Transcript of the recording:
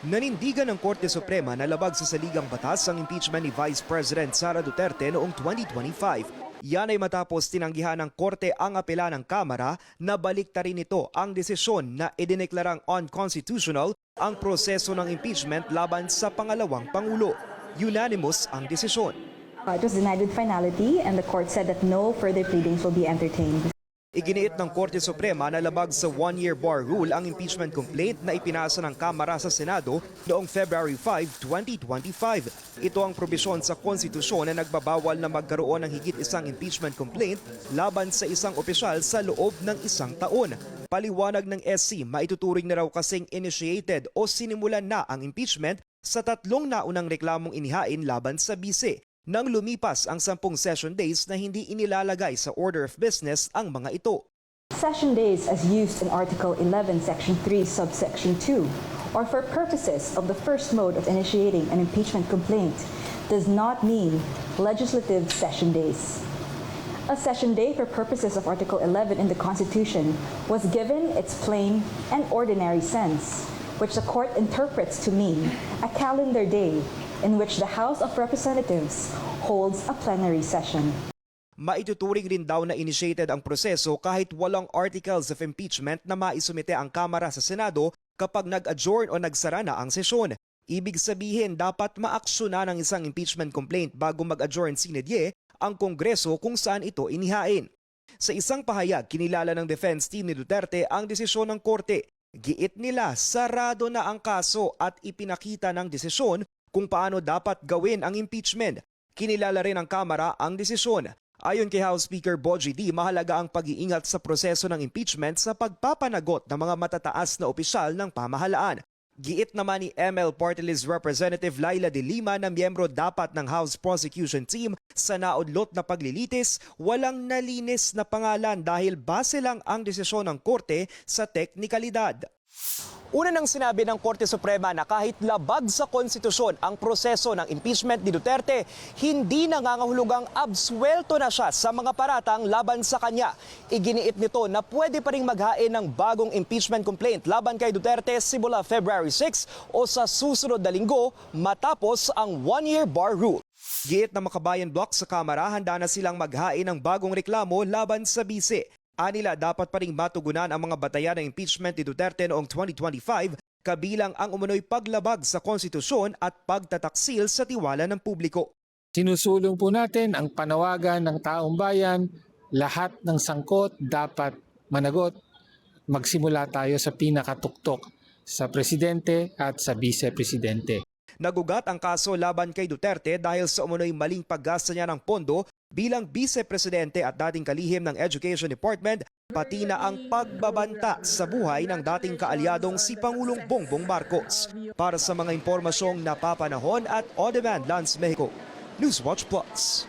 Nanindigan ng Korte Suprema na labag sa saligang batas ang impeachment ni Vice President Sara Duterte noong 2025. Yan ay matapos tinanggihan ng Korte ang apela ng Kamara na baliktarin nito ang desisyon na idineklarang unconstitutional ang proseso ng impeachment laban sa pangalawang Pangulo. Unanimous ang desisyon. It was denied with finality and the court said that no further pleadings will be entertained. Iginiit ng Korte Suprema na labag sa one-year bar rule ang impeachment complaint na ipinasa ng Kamara sa Senado noong February 5, 2025. Ito ang probisyon sa konstitusyon na nagbabawal na magkaroon ng higit isang impeachment complaint laban sa isang opisyal sa loob ng isang taon. Paliwanag ng SC, maituturing na raw kasing initiated o sinimulan na ang impeachment sa tatlong naunang reklamong inihain laban sa bise. Nang lumipas ang 10 session days na hindi inilalagay sa order of business ang mga ito. Session days as used in Article 11, Section 3, Subsection 2, or for purposes of the first mode of initiating an impeachment complaint, does not mean legislative session days. A session day for purposes of Article 11 in the Constitution was given its plain and ordinary sense, which the court interprets to mean a calendar day in which the House of Representatives holds a plenary session. Maituturing rin daw na initiated ang proseso kahit walang articles of impeachment na maisumite ang Kamara sa Senado kapag nag-adjourn o nagsara na ang sesyon. Ibig sabihin dapat maaksyonan ng isang impeachment complaint bago mag-adjourn sine die ang Kongreso kung saan ito inihain. Sa isang pahayag, kinilala ng defense team ni Duterte ang desisyon ng Korte. Giit nila sarado na ang kaso at ipinakita ng desisyon kung paano dapat gawin ang impeachment. Kinilala rin ng Kamara ang desisyon. Ayon kay House Speaker Bogie D, mahalaga ang pag-iingat sa proseso ng impeachment sa pagpapanagot ng mga matataas na opisyal ng pamahalaan. Giit naman ni ML Party List Representative Laila de Lima na miyembro dapat ng House Prosecution Team sa naudlot na paglilitis, walang nalinis na pangalan dahil base lang ang desisyon ng Korte sa teknikalidad. Una nang sinabi ng Korte Suprema na kahit labag sa konstitusyon ang proseso ng impeachment ni Duterte, hindi nangangahulugang absuelto na siya sa mga paratang laban sa kanya. Iginiit nito na pwede pa ring maghain ng bagong impeachment complaint laban kay Duterte simula February 6 o sa susunod na linggo matapos ang one-year bar rule. Giit na Makabayan Bloc sa Kamara, handa na silang maghain ng bagong reklamo laban sa bise. Anila dapat pa ring matugunan ang mga batayan ng impeachment ni Duterte noong 2025, kabilang ang umunoy paglabag sa konstitusyon at pagtataksil sa tiwala ng publiko. Sinusulong po natin ang panawagan ng taong bayan, lahat ng sangkot dapat managot. Magsimula tayo sa pinakatuktok, sa presidente at sa vice-presidente. Nagugat ang kaso laban kay Duterte dahil sa umunoy maling paggasta niya ng pondo bilang vice-presidente at dating kalihim ng Education Department, pati na ang pagbabanta sa buhay ng dating kaalyadong si Pangulong Bongbong Marcos. Para sa mga impormasyong napapanahon at on-demand Lance Mexico, Newswatch Plus.